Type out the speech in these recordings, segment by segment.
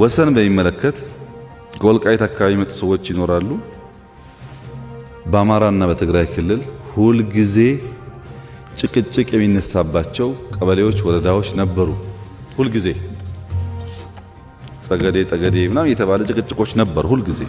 ወሰን በሚመለከት ከወልቃይት አካባቢ የመጡ ሰዎች ይኖራሉ። በአማራና በትግራይ ክልል ሁል ጊዜ ጭቅጭቅ የሚነሳባቸው ቀበሌዎች፣ ወረዳዎች ነበሩ። ሁል ጊዜ ጸገዴ፣ ጠገዴ ምናምን የተባለ ጭቅጭቆች ነበሩ ሁል ጊዜ።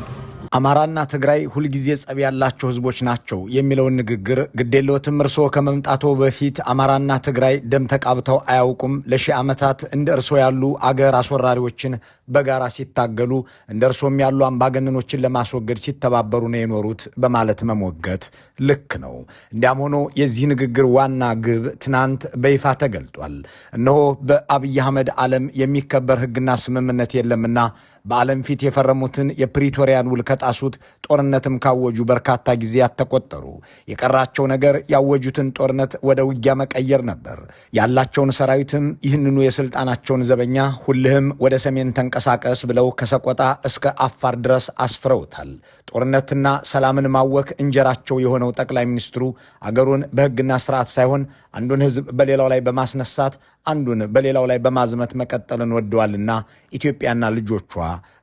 አማራና ትግራይ ሁል ጊዜ ጸብ ያላቸው ህዝቦች ናቸው የሚለውን ንግግር ግዴለዎትም እርስዎ ከመምጣቶ በፊት አማራና ትግራይ ደም ተቃብተው አያውቁም፣ ለሺህ ዓመታት እንደ እርስዎ ያሉ አገር አስወራሪዎችን በጋራ ሲታገሉ እንደ እርስዎም ያሉ አምባገነኖችን ለማስወገድ ሲተባበሩ ነው የኖሩት በማለት መሞገት ልክ ነው። እንዲያም ሆኖ የዚህ ንግግር ዋና ግብ ትናንት በይፋ ተገልጧል። እነሆ በአብይ አህመድ ዓለም የሚከበር ህግና ስምምነት የለምና በዓለም ፊት የፈረሙትን የፕሪቶሪያን ውል ከጣሱት ጦርነትም ካወጁ በርካታ ጊዜያት ተቆጠሩ። የቀራቸው ነገር ያወጁትን ጦርነት ወደ ውጊያ መቀየር ነበር። ያላቸውን ሰራዊትም ይህንኑ የስልጣናቸውን ዘበኛ ሁልህም ወደ ሰሜን ተንቀሳቀስ ብለው ከሰቆጣ እስከ አፋር ድረስ አስፍረውታል። ጦርነትና ሰላምን ማወክ እንጀራቸው የሆነው ጠቅላይ ሚኒስትሩ አገሩን በህግና ስርዓት ሳይሆን አንዱን ህዝብ በሌላው ላይ በማስነሳት አንዱን በሌላው ላይ በማዝመት መቀጠልን ወደዋልና ኢትዮጵያና ልጆቿ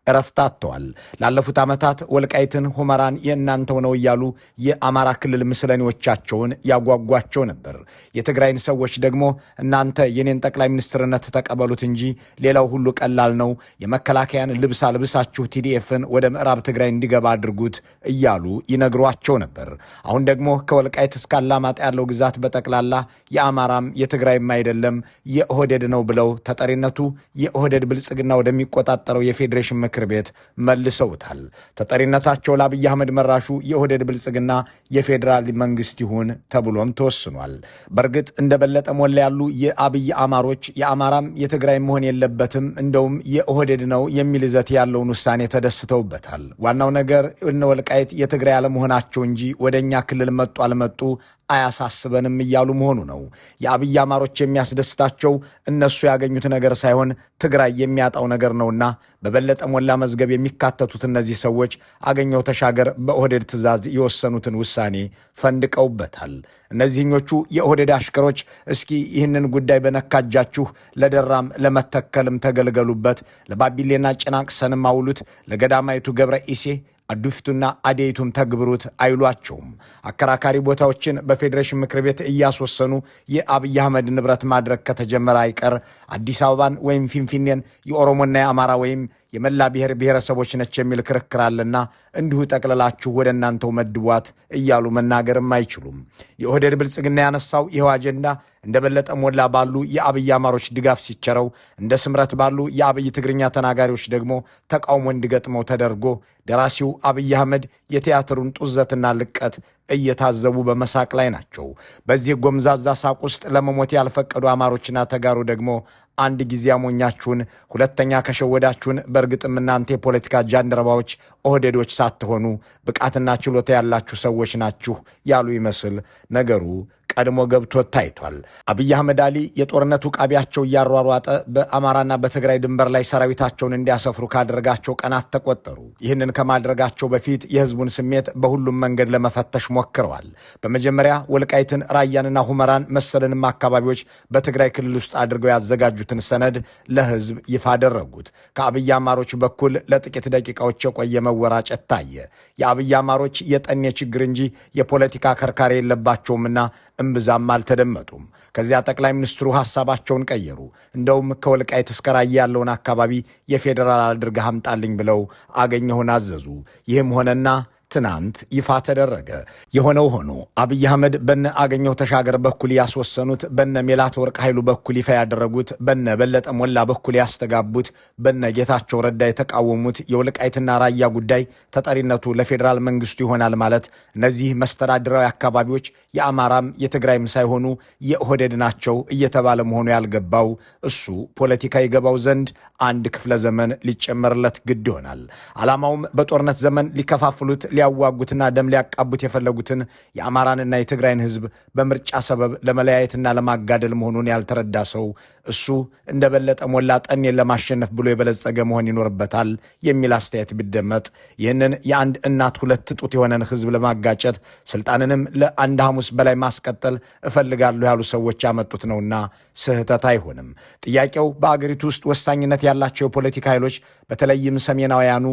እረፍት አጥተዋል። ላለፉት ዓመታት ወልቃይትን፣ ሁመራን የእናንተው ነው እያሉ የአማራ ክልል ምስለኔዎቻቸውን ያጓጓቸው ነበር። የትግራይን ሰዎች ደግሞ እናንተ የኔን ጠቅላይ ሚኒስትርነት ተቀበሉት እንጂ ሌላው ሁሉ ቀላል ነው፣ የመከላከያን ልብስ አልብሳችሁ ቲዲኤፍን ወደ ምዕራብ ትግራይ እንዲገባ አድርጉት እያሉ ይነግሯቸው ነበር። አሁን ደግሞ ከወልቃይት እስከ አላማጣ ያለው ግዛት በጠቅላላ የአማራም የትግራይም አይደለም የኦህዴድ ነው ብለው ተጠሪነቱ የኦህዴድ ብልጽግና ወደሚቆጣጠረው የፌዴሬሽን ምክር ቤት መልሰውታል። ተጠሪነታቸው ለአብይ አህመድ መራሹ የኦህዴድ ብልጽግና የፌዴራል መንግስት ይሁን ተብሎም ተወስኗል። በእርግጥ እንደበለጠ ሞላ ያሉ የአብይ አማሮች የአማራም የትግራይ መሆን የለበትም እንደውም የኦህዴድ ነው የሚል ይዘት ያለውን ውሳኔ ተደስተውበታል። ዋናው ነገር እነ ወልቃይት የትግራይ አለመሆናቸው እንጂ ወደኛ ክልል መጡ አልመጡ አያሳስበንም እያሉ መሆኑ ነው። የአብይ አማሮች የሚያስደስታቸው እነሱ ያገኙት ነገር ሳይሆን ትግራይ የሚያጣው ነገር ነውና በበለጠ ሞላ መዝገብ የሚካተቱት እነዚህ ሰዎች አገኘው ተሻገር በኦህዴድ ትዕዛዝ የወሰኑትን ውሳኔ ፈንድቀውበታል። እነዚህኞቹ የኦህዴድ አሽከሮች እስኪ ይህንን ጉዳይ በነካጃችሁ ለደራም ለመተከልም ተገልገሉበት፣ ለባቢሌና ጭናቅሰንም አውሉት፣ ለገዳማይቱ ገብረ ኢሴ አዱፍቱና አዴይቱም ተግብሩት አይሏቸውም። አከራካሪ ቦታዎችን በፌዴሬሽን ምክር ቤት እያስወሰኑ የአብይ አህመድ ንብረት ማድረግ ከተጀመረ አይቀር አዲስ አበባን ወይም ፊንፊኔን የኦሮሞና የአማራ ወይም የመላ ብሔር ብሔረሰቦች ነች የሚል ክርክር አለና እንዲሁ ጠቅለላችሁ ወደ እናንተው መድቧት እያሉ መናገርም አይችሉም። የኦህዴድ ብልጽግና ያነሳው ይኸው አጀንዳ እንደ በለጠ ሞላ ባሉ የአብይ አማሮች ድጋፍ ሲቸረው፣ እንደ ስምረት ባሉ የአብይ ትግርኛ ተናጋሪዎች ደግሞ ተቃውሞ እንዲገጥመው ተደርጎ ደራሲው አብይ አህመድ የቲያትሩን ጡዘትና ልቀት እየታዘቡ በመሳቅ ላይ ናቸው። በዚህ ጎምዛዛ ሳቅ ውስጥ ለመሞት ያልፈቀዱ አማሮችና ተጋሩ ደግሞ አንድ ጊዜ አሞኛችሁን፣ ሁለተኛ ከሸወዳችሁን በእርግጥም እናንተ የፖለቲካ ጃንደረባዎች ኦህዴዶች ሳትሆኑ ብቃትና ችሎታ ያላችሁ ሰዎች ናችሁ ያሉ ይመስል ነገሩ ቀድሞ ገብቶ ታይቷል። አብይ አህመድ አሊ የጦርነቱ ቃቢያቸው እያሯሯጠ በአማራና በትግራይ ድንበር ላይ ሰራዊታቸውን እንዲያሰፍሩ ካደረጋቸው ቀናት ተቆጠሩ። ይህንን ከማድረጋቸው በፊት የህዝቡን ስሜት በሁሉም መንገድ ለመፈተሽ ሞክረዋል። በመጀመሪያ ወልቃይትን፣ ራያንና ሁመራን መሰልንም አካባቢዎች በትግራይ ክልል ውስጥ አድርገው ያዘጋጁትን ሰነድ ለህዝብ ይፋ አደረጉት። ከአብይ አማሮች በኩል ለጥቂት ደቂቃዎች የቆየ መወራጨት ታየ። የአብይ አማሮች የጠኔ ችግር እንጂ የፖለቲካ ከርካሪ የለባቸውምና እምብዛም አልተደመጡም። ከዚያ ጠቅላይ ሚኒስትሩ ሐሳባቸውን ቀየሩ። እንደውም ከወልቃይት እስከ ራያ ያለውን አካባቢ የፌዴራል አድርገህ አምጣልኝ ብለው አገኘሁን አዘዙ። ይህም ሆነና ትናንት ይፋ ተደረገ። የሆነው ሆኖ አብይ አህመድ በነ አገኘው ተሻገር በኩል ያስወሰኑት፣ በነ ሜላትወርቅ ኃይሉ በኩል ይፋ ያደረጉት፣ በነ በለጠ ሞላ በኩል ያስተጋቡት፣ በነ ጌታቸው ረዳ የተቃወሙት የወልቃይትና ራያ ጉዳይ ተጠሪነቱ ለፌዴራል መንግስቱ ይሆናል ማለት እነዚህ መስተዳድራዊ አካባቢዎች የአማራም የትግራይም ሳይሆኑ የኦህዴድ ናቸው እየተባለ መሆኑ ያልገባው እሱ ፖለቲካ ይገባው ዘንድ አንድ ክፍለ ዘመን ሊጨመርለት ግድ ይሆናል። ዓላማውም በጦርነት ዘመን ሊከፋፍሉት ሊያዋጉትና ደም ሊያቃቡት የፈለጉትን የአማራንና የትግራይን ህዝብ በምርጫ ሰበብ ለመለያየትና ለማጋደል መሆኑን ያልተረዳ ሰው እሱ እንደበለጠ ሞላ ጠኔን ለማሸነፍ ብሎ የበለጸገ መሆን ይኖርበታል የሚል አስተያየት ቢደመጥ ይህንን የአንድ እናት ሁለት ጡት የሆነን ህዝብ ለማጋጨት ስልጣንንም ለአንድ ሐሙስ በላይ ማስቀጠል እፈልጋለሁ ያሉ ሰዎች ያመጡት ነውና ስህተት አይሆንም። ጥያቄው በአገሪቱ ውስጥ ወሳኝነት ያላቸው የፖለቲካ ኃይሎች በተለይም ሰሜናውያኑ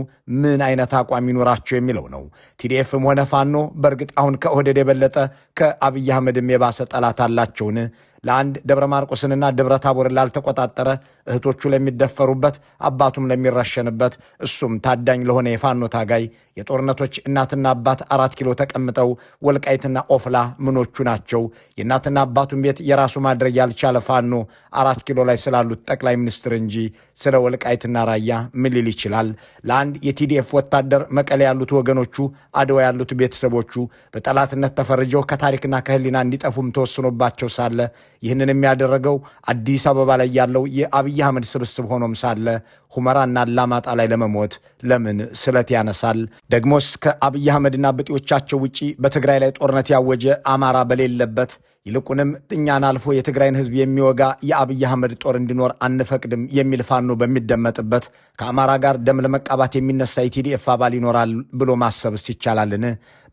ምን አይነት አቋም ይኖራቸው የሚለው ነው። ቲዲኤፍም ሆነ ፋኖ በእርግጥ አሁን ከኦህዴድ የበለጠ ከአብይ አህመድም የባሰ ጠላት አላቸውን? ለአንድ ደብረ ማርቆስንና ደብረ ታቦርን ላልተቆጣጠረ እህቶቹ ለሚደፈሩበት አባቱም ለሚረሸንበት እሱም ታዳኝ ለሆነ የፋኖ ታጋይ የጦርነቶች እናትና አባት 4 ኪሎ ተቀምጠው ወልቃይትና ኦፍላ ምኖቹ ናቸው? የእናትና አባቱን ቤት የራሱ ማድረግ ያልቻለ ፋኖ 4 ኪሎ ላይ ስላሉት ጠቅላይ ሚኒስትር እንጂ ስለ ወልቃይትና ራያ ምን ሊል ይችላል? ለአንድ የቲዲኤፍ ወታደር መቀሌ ያሉት ወገኖቹ፣ አድዋ ያሉት ቤተሰቦቹ በጠላትነት ተፈርጀው ከታሪክና ከህሊና እንዲጠፉም ተወስኖባቸው ሳለ ይህንን የሚያደረገው አዲስ አበባ ላይ ያለው የአብይ አህመድ ስብስብ ሆኖም ሳለ ሁመራና አላማጣ ላይ ለመሞት ለምን ስለት ያነሳል? ደግሞስ ከአብይ አህመድና ብጤዎቻቸው ውጪ በትግራይ ላይ ጦርነት ያወጀ አማራ በሌለበት ይልቁንም እኛን አልፎ የትግራይን ህዝብ የሚወጋ የአብይ አህመድ ጦር እንዲኖር አንፈቅድም የሚል ፋኖ በሚደመጥበት ከአማራ ጋር ደም ለመቃባት የሚነሳ የቲዲኤፍ አባል ይኖራል ብሎ ማሰብስ ይቻላልን?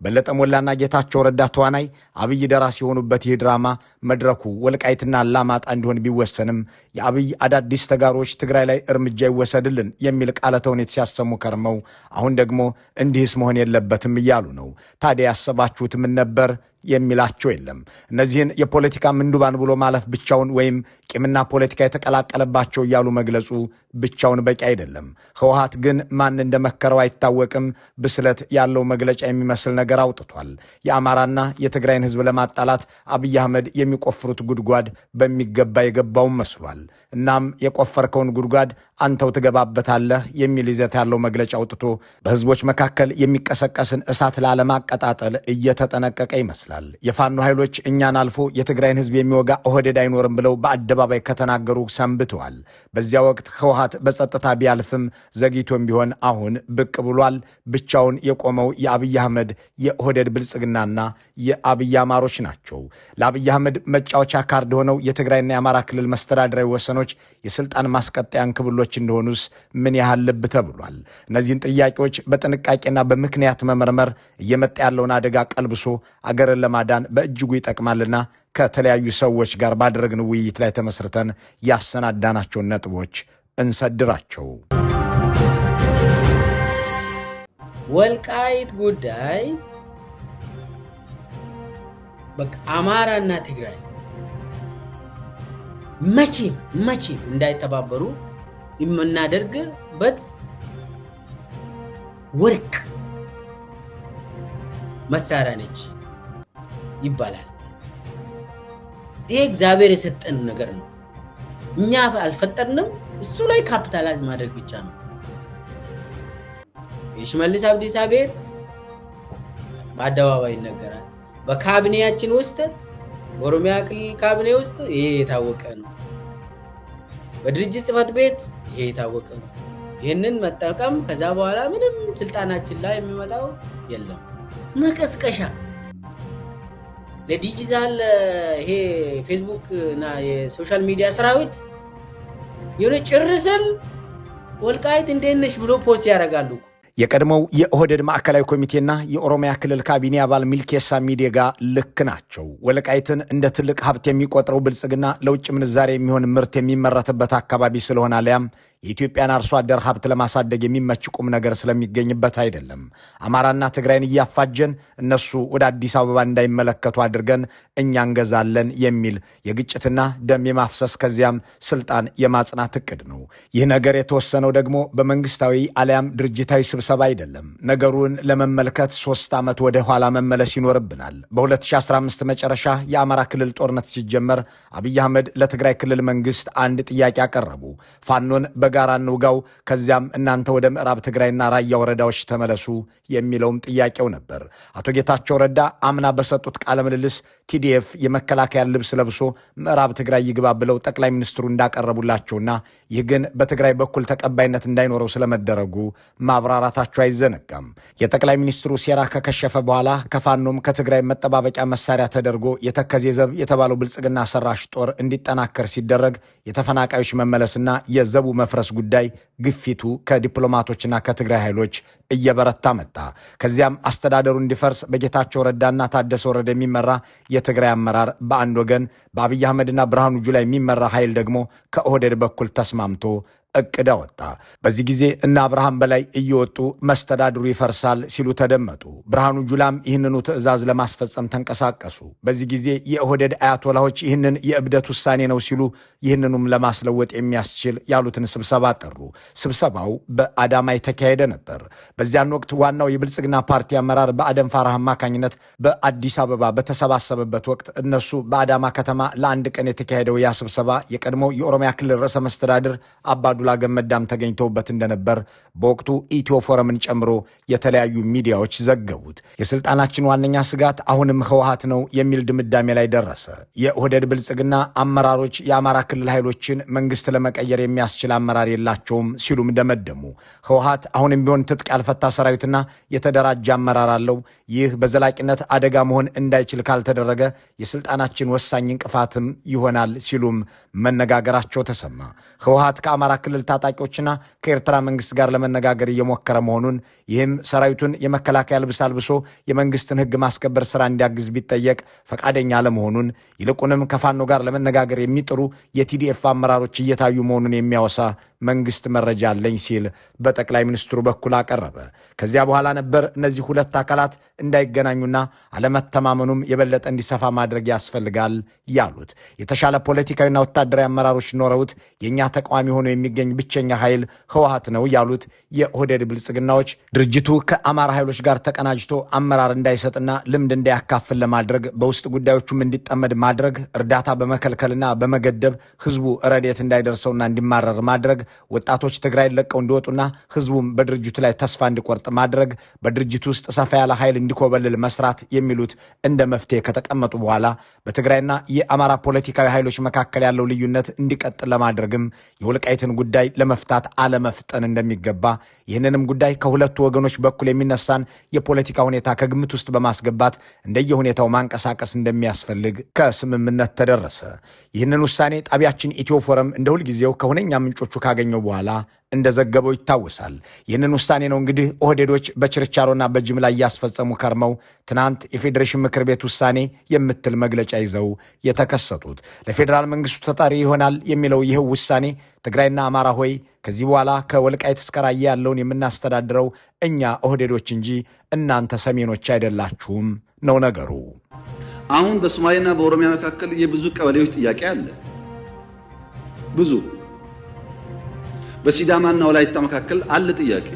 በለጠ ሞላና ጌታቸው ረዳ ተዋናይ፣ አብይ ደራሲ የሆኑበት ይህ ድራማ መድረኩ ወልቃይትና አላማጣ እንዲሆን ቢወሰንም የአብይ አዳዲስ ተጋሮች ትግራይ ላይ እርምጃ ይወሰድልን የሚል ቃለ ተውኔት ሲያሰሙ ከርመው አሁን ደግሞ እንዲህስ መሆን የለበትም እያሉ ነው። ታዲያ ያሰባችሁት ምን ነበር? የሚላቸው የለም። እነዚህን የፖለቲካ ምንዱባን ብሎ ማለፍ ብቻውን ወይም ቂምና ፖለቲካ የተቀላቀለባቸው እያሉ መግለጹ ብቻውን በቂ አይደለም። ህወሓት ግን ማን እንደመከረው አይታወቅም፣ ብስለት ያለው መግለጫ የሚመስል ነገር አውጥቷል። የአማራና የትግራይን ህዝብ ለማጣላት አብይ አህመድ የሚቆፍሩት ጉድጓድ በሚገባ የገባውን መስሏል። እናም የቆፈርከውን ጉድጓድ አንተው ትገባበታለህ የሚል ይዘት ያለው መግለጫ አውጥቶ በህዝቦች መካከል የሚቀሰቀስን እሳት ላለማቀጣጠል እየተጠነቀቀ ይመስላል። የፋኖ ኃይሎች እኛን አልፎ የትግራይን ህዝብ የሚወጋ ኦህዴድ አይኖርም ብለው በአደባባይ ከተናገሩ ሰንብተዋል። በዚያ ወቅት ህወሓት በጸጥታ ቢያልፍም ዘግይቶም ቢሆን አሁን ብቅ ብሏል። ብቻውን የቆመው የአብይ አህመድ የኦህዴድ ብልጽግናና የአብይ አማሮች ናቸው። ለአብይ አህመድ መጫወቻ ካርድ ሆነው የትግራይና የአማራ ክልል መስተዳድራዊ ወሰኖች የስልጣን ማስቀጠያ እንክብሎች እንደሆኑስ ምን ያህል ልብ ተብሏል? እነዚህን ጥያቄዎች በጥንቃቄና በምክንያት መመርመር እየመጣ ያለውን አደጋ ቀልብሶ አገርን ለማዳን በእጅጉ ይጠቅማልና ከተለያዩ ሰዎች ጋር ባደረግን ውይይት ላይ ተመስርተን ያሰናዳናቸውን ነጥቦች እንሰድራቸው። ወልቃይት ጉዳይ በቃ አማራና ትግራይ መቼም እንዳይተባበሩ የምናደርግበት ወርቅ መሳሪያ ነች ይባላል። ይሄ እግዚአብሔር የሰጠን ነገር ነው። እኛ አልፈጠርንም። እሱ ላይ ካፒታላይዝ ማድረግ ብቻ ነው። የሽመልስ አብዲሳ ቤት በአደባባይ ይነገራል። በካቢኔያችን ውስጥ በኦሮሚያ ክልል ካቢኔ ውስጥ ይሄ የታወቀ ነው። በድርጅት ጽሕፈት ቤት ይሄ የታወቀ ነው። ይህንን መጠቀም ከዛ በኋላ ምንም ስልጣናችን ላይ የሚመጣው የለም። መቀስቀሻ ለዲጂታል ይሄ ፌስቡክ እና የሶሻል ሚዲያ ሰራዊት የሆነ ጭርሰል ወልቃይት እንዴት ነሽ ብሎ ፖስት ያደርጋሉ። የቀድሞው የኦህዴድ ማዕከላዊ ኮሚቴና የኦሮሚያ ክልል ካቢኔ አባል ሚልኬሳ ሚዴጋ ልክ ናቸው። ወልቃይትን እንደ ትልቅ ሀብት የሚቆጥረው ብልጽግና ለውጭ ምንዛሬ የሚሆን ምርት የሚመረትበት አካባቢ ስለሆነ አሊያም የኢትዮጵያን አርሶ አደር ሀብት ለማሳደግ የሚመች ቁም ነገር ስለሚገኝበት አይደለም። አማራና ትግራይን እያፋጀን እነሱ ወደ አዲስ አበባ እንዳይመለከቱ አድርገን እኛ እንገዛለን የሚል የግጭትና ደም የማፍሰስ ከዚያም ስልጣን የማጽናት እቅድ ነው። ይህ ነገር የተወሰነው ደግሞ በመንግስታዊ አሊያም ድርጅታዊ ስብሰባ አይደለም። ነገሩን ለመመልከት 3 ዓመት ወደ ኋላ መመለስ ይኖርብናል። በ2015 መጨረሻ የአማራ ክልል ጦርነት ሲጀመር አብይ አህመድ ለትግራይ ክልል መንግስት አንድ ጥያቄ አቀረቡ። ፋኖን በጋራ እንውጋው፣ ከዚያም እናንተ ወደ ምዕራብ ትግራይና ራያ ወረዳዎች ተመለሱ የሚለውም ጥያቄው ነበር። አቶ ጌታቸው ረዳ አምና በሰጡት ቃለ ምልልስ ቲዲኤፍ የመከላከያ ልብስ ለብሶ ምዕራብ ትግራይ ይግባ ብለው ጠቅላይ ሚኒስትሩ እንዳቀረቡላቸውና ይህ ግን በትግራይ በኩል ተቀባይነት እንዳይኖረው ስለመደረጉ ማብራራታቸው አይዘነጋም። የጠቅላይ ሚኒስትሩ ሴራ ከከሸፈ በኋላ ከፋኖም ከትግራይ መጠባበቂያ መሳሪያ ተደርጎ የተከዜ ዘብ የተባለው ብልጽግና ሰራሽ ጦር እንዲጠናከር ሲደረግ የተፈናቃዮች መመለስና የዘቡ መፍረስ ጉዳይ ግፊቱ ከዲፕሎማቶችና ከትግራይ ኃይሎች እየበረታ መጣ። ከዚያም አስተዳደሩ እንዲፈርስ በጌታቸው ረዳና ታደሰ ወረደ የሚመራ የትግራይ አመራር በአንድ ወገን፣ በአብይ አህመድና ብርሃኑ ጁላ የሚመራ ኃይል ደግሞ ከኦህዴድ በኩል ተስማምቶ እቅድ አወጣ። በዚህ ጊዜ እነ አብርሃም በላይ እየወጡ መስተዳድሩ ይፈርሳል ሲሉ ተደመጡ። ብርሃኑ ጁላም ይህንኑ ትዕዛዝ ለማስፈጸም ተንቀሳቀሱ። በዚህ ጊዜ የኦህዴድ አያቶላዎች ይህንን የእብደት ውሳኔ ነው ሲሉ ይህንኑም ለማስለወጥ የሚያስችል ያሉትን ስብሰባ ጠሩ። ስብሰባው በአዳማ የተካሄደ ነበር። በዚያን ወቅት ዋናው የብልጽግና ፓርቲ አመራር በአደም ፋራህ አማካኝነት በአዲስ አበባ በተሰባሰበበት ወቅት እነሱ በአዳማ ከተማ ለአንድ ቀን የተካሄደው ያ ስብሰባ የቀድሞው የኦሮሚያ ክልል ርዕሰ መስተዳድር አባዱላ ገመዳም ተገኝተውበት እንደነበር በወቅቱ ኢትዮ ፎረምን ጨምሮ የተለያዩ ሚዲያዎች ዘገቡት። የስልጣናችን ዋነኛ ስጋት አሁንም ህወሓት ነው የሚል ድምዳሜ ላይ ደረሰ። የኦህዴድ ብልጽግና አመራሮች የአማራ ክልል ኃይሎችን መንግስት ለመቀየር የሚያስችል አመራር የላቸውም ሲሉም ደመደሙ። ህወሓት አሁንም ቢሆን ትጥቅ ያልፈታ ሰራዊትና የተደራጀ አመራር አለው። ይህ በዘላቂነት አደጋ መሆን እንዳይችል ካልተደረገ የስልጣናችን ወሳኝ እንቅፋትም ይሆናል ሲሉም መነጋገራቸው ተሰማ። ህወሓት ከአማራ ክልል ታጣቂዎችና ከኤርትራ መንግስት ጋር ለመነጋገር እየሞከረ መሆኑን፣ ይህም ሰራዊቱን የመከላከያ ልብስ አልብሶ የመንግስትን ህግ ማስከበር ስራ እንዲያግዝ ቢጠየቅ ፈቃደኛ አለመሆኑን፣ ይልቁንም ከፋኖ ጋር ለመነጋገር የሚጥሩ የቲዲኤፍ አመራሮች እየታዩ መሆኑን የሚያወሳ መንግስት መረጃ አለኝ ሲል በጠቅላይ ሚኒስትሩ በኩል አቀረበ። ከዚያ በኋላ ነበር እነዚህ ሁለት አካላት እንዳይገናኙና አለመተማመኑም የበለጠ እንዲሰፋ ማድረግ ያስፈልጋል ያሉት። የተሻለ ፖለቲካዊና ወታደራዊ አመራሮች ኖረውት የእኛ ተቃዋሚ ሆኖ የሚገኝ ብቸኛ ኃይል ህወሓት ነው ያሉት የኦህዴድ ብልጽግናዎች ድርጅቱ ከአማራ ኃይሎች ጋር ተቀናጅቶ አመራር እንዳይሰጥና ልምድ እንዳያካፍል ለማድረግ በውስጥ ጉዳዮቹም እንዲጠመድ ማድረግ፣ እርዳታ በመከልከልና በመገደብ ህዝቡ ረድኤት እንዳይደርሰውና እንዲማረር ማድረግ፣ ወጣቶች ትግራይን ለቀው እንዲወጡና ህዝቡም በድርጅቱ ላይ ተስፋ እንዲቆርጥ ማድረግ፣ በድርጅቱ ውስጥ ሰፋ ያለ ኃይል እንዲኮበልል መስራት የሚሉት እንደ መፍትሄ ከተቀመጡ በኋላ በትግራይና የአማራ ፖለቲካዊ ኃይሎች መካከል ያለው ልዩነት እንዲቀጥል ለማድረግም የወልቃይትን ጉዳይ ለመፍታት አለመፍጠን እንደሚገባ፣ ይህንንም ጉዳይ ከሁለቱ ወገኖች በኩል የሚነሳን የፖለቲካ ሁኔታ ከግምት ውስጥ በማስገባት እንደየሁኔታው ማንቀሳቀስ እንደሚያስፈልግ ከስምምነት ተደረሰ። ይህንን ውሳኔ ጣቢያችን ኢትዮ ፎረም እንደ ሁልጊዜው ከሁነኛ ምንጮቹ ካገኘው በኋላ እንደዘገበው ይታወሳል። ይህንን ውሳኔ ነው እንግዲህ ኦህዴዶች በችርቻሮና በጅምላ እያስፈጸሙ ከርመው ትናንት የፌዴሬሽን ምክር ቤት ውሳኔ የምትል መግለጫ ይዘው የተከሰቱት። ለፌዴራል መንግስቱ ተጠሪ ይሆናል የሚለው ይህ ውሳኔ ትግራይና አማራ ሆይ ከዚህ በኋላ ከወልቃይት እስከ ራያ ያለውን የምናስተዳድረው እኛ ኦህዴዶች እንጂ እናንተ ሰሜኖች አይደላችሁም ነው ነገሩ። አሁን በሶማሌና በኦሮሚያ መካከል የብዙ ቀበሌዎች ጥያቄ አለ። ብዙ በሲዳማና ወላይታ መካከል አለ ጥያቄ።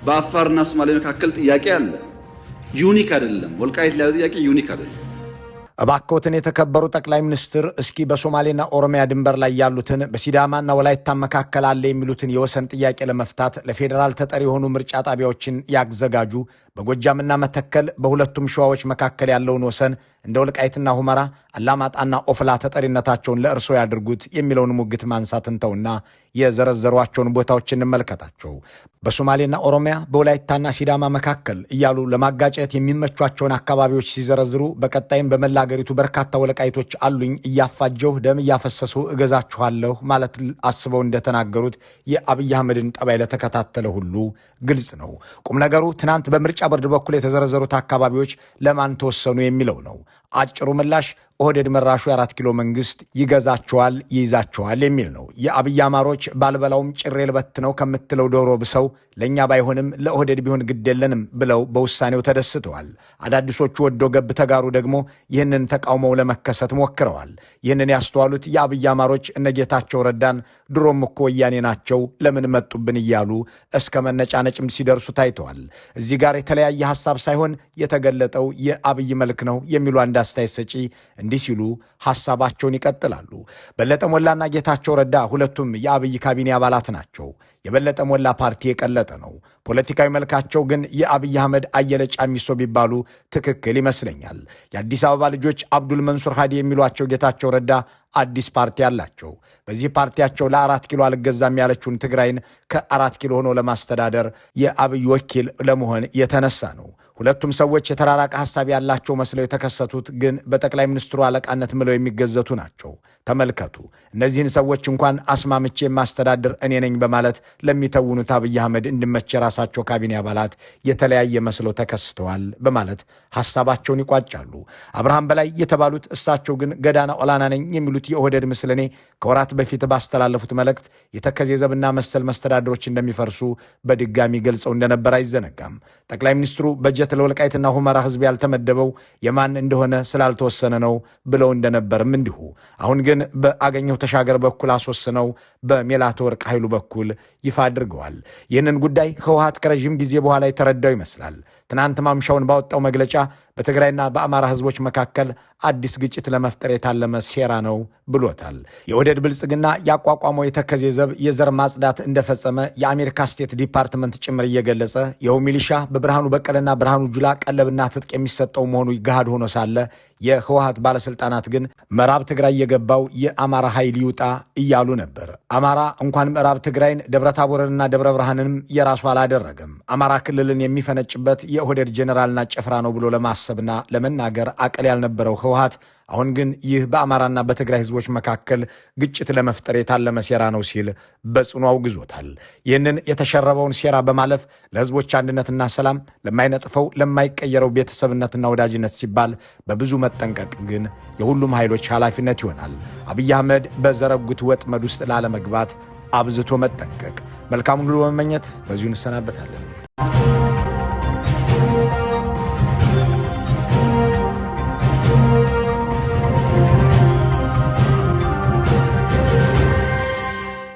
በአፋርና ሶማሌ መካከል ጥያቄ አለ። ዩኒክ አይደለም። ወልቃይት ላይ ጥያቄ ዩኒክ አይደለም። እባክዎትን የተከበሩ ጠቅላይ ሚኒስትር እስኪ በሶማሌና ኦሮሚያ ድንበር ላይ ያሉትን በሲዳማና ወላይታ መካከል አለ የሚሉትን የወሰን ጥያቄ ለመፍታት ለፌዴራል ተጠሪ የሆኑ ምርጫ ጣቢያዎችን ያዘጋጁ። በጎጃምና መተከል በሁለቱም ሸዋዎች መካከል ያለውን ወሰን እንደ ወልቃይትና ሁመራ፣ አላማጣና ኦፍላ ተጠሪነታቸውን ለእርሶ ያድርጉት የሚለውን ሙግት ማንሳትን ተውና የዘረዘሯቸውን ቦታዎች እንመልከታቸው። በሶማሌና ኦሮሚያ በወላይታና ሲዳማ መካከል እያሉ ለማጋጨት የሚመቿቸውን አካባቢዎች ሲዘረዝሩ በቀጣይም በመላ አገሪቱ በርካታ ወልቃይቶች አሉኝ እያፋጀሁ ደም እያፈሰሱ እገዛችኋለሁ ማለት አስበው እንደተናገሩት የአብይ አህመድን ጠባይ ለተከታተለ ሁሉ ግልጽ ነው። ቁም ነገሩ ትናንት በምርጫ ቦርድ በኩል የተዘረዘሩት አካባቢዎች ለማን ተወሰኑ የሚለው ነው። አጭሩ ምላሽ ኦህዴድ መራሹ የ4 ኪሎ መንግስት ይገዛቸዋል፣ ይይዛቸዋል የሚል ነው። የአብይ አማሮች ባልበላውም ጭሬ ልበት ነው ከምትለው ዶሮ ብሰው ለእኛ ባይሆንም ለኦህዴድ ቢሆን ግዴለንም ብለው በውሳኔው ተደስተዋል። አዳዲሶቹ ወዶ ገብ ተጋሩ ደግሞ ይህንን ተቃውመው ለመከሰት ሞክረዋል። ይህንን ያስተዋሉት የአብይ አማሮች እነጌታቸው ረዳን ድሮም እኮ ወያኔ ናቸው ለምን መጡብን እያሉ እስከ መነጫነጭም ሲደርሱ ታይተዋል። እዚህ ጋር የተለያየ ሐሳብ ሳይሆን የተገለጠው የአብይ መልክ ነው የሚሉ አንድ አስተያየት ሰጪ እንዲህ ሲሉ ሐሳባቸውን ይቀጥላሉ። በለጠ ሞላና ጌታቸው ረዳ ሁለቱም የአብይ ካቢኔ አባላት ናቸው። የበለጠ ሞላ ፓርቲ የቀለጠ ነው። ፖለቲካዊ መልካቸው ግን የአብይ አህመድ አየለ ጫሚሶ ቢባሉ ትክክል ይመስለኛል። የአዲስ አበባ ልጆች አብዱል መንሱር ሃዲ የሚሏቸው ጌታቸው ረዳ አዲስ ፓርቲ አላቸው። በዚህ ፓርቲያቸው ለ4 ኪሎ አልገዛም ያለችውን ትግራይን ከ4 ኪሎ ሆኖ ለማስተዳደር የአብይ ወኪል ለመሆን የተነሳ ነው። ሁለቱም ሰዎች የተራራቀ ሐሳብ ያላቸው መስለው የተከሰቱት ግን በጠቅላይ ሚኒስትሩ አለቃነት ምለው የሚገዘቱ ናቸው። ተመልከቱ። እነዚህን ሰዎች እንኳን አስማምቼ የማስተዳድር እኔ ነኝ በማለት ለሚተውኑት አብይ አህመድ እንዲመች የራሳቸው ካቢኔ አባላት የተለያየ መስለው ተከስተዋል በማለት ሐሳባቸውን ይቋጫሉ። አብርሃም በላይ የተባሉት እሳቸው ግን ገዳና ኦላና ነኝ የሚሉት የኦህዴድ ምስለኔ ከወራት በፊት ባስተላለፉት መልእክት የተከዜ ዘብና መሰል መስተዳድሮች እንደሚፈርሱ በድጋሚ ገልጸው እንደነበር አይዘነጋም። ጠቅላይ ሚኒስትሩ በጀት ለወልቃይትና ሁመራ ህዝብ ያልተመደበው የማን እንደሆነ ስላልተወሰነ ነው ብለው እንደነበርም እንዲሁ። አሁን ግን በአገኘው ተሻገር በኩል አስወስነው በሜላትወርቅ ኃይሉ በኩል ይፋ አድርገዋል። ይህንን ጉዳይ ህወሓት ከረዥም ጊዜ በኋላ የተረዳው ይመስላል። ትናንት ማምሻውን ባወጣው መግለጫ በትግራይና በአማራ ህዝቦች መካከል አዲስ ግጭት ለመፍጠር የታለመ ሴራ ነው ብሎታል። የኦህዴድ ብልጽግና ያቋቋመው የተከዜ ዘብ የዘር ማጽዳት እንደፈጸመ የአሜሪካ ስቴት ዲፓርትመንት ጭምር እየገለጸ ይኸው ሚሊሻ በብርሃኑ በቀለና ብርሃኑ ጁላ ቀለብና ትጥቅ የሚሰጠው መሆኑ ገሃድ ሆኖ ሳለ የህወሓት ባለስልጣናት ግን ምዕራብ ትግራይ የገባው የአማራ ኃይል ይውጣ እያሉ ነበር። አማራ እንኳን ምዕራብ ትግራይን ደብረታቦርንና ደብረ ብርሃንንም የራሱ አላደረገም። አማራ ክልልን የሚፈነጭበት የኦህዴድ ጀነራልና ጭፍራ ነው ብሎ ለማሰብና ለመናገር አቅል ያልነበረው ህወሓት አሁን ግን ይህ በአማራና በትግራይ ህዝቦች መካከል ግጭት ለመፍጠር የታለመ ሴራ ነው ሲል በጽኑ አውግዞታል። ይህንን የተሸረበውን ሴራ በማለፍ ለህዝቦች አንድነትና ሰላም፣ ለማይነጥፈው ለማይቀየረው ቤተሰብነትና ወዳጅነት ሲባል በብዙ መጠንቀቅ ግን የሁሉም ኃይሎች ኃላፊነት ይሆናል። አብይ አህመድ በዘረጉት ወጥመድ ውስጥ ላለመግባት አብዝቶ መጠንቀቅ። መልካሙን ሁሉ በመመኘት በዚሁ እንሰናበታለን።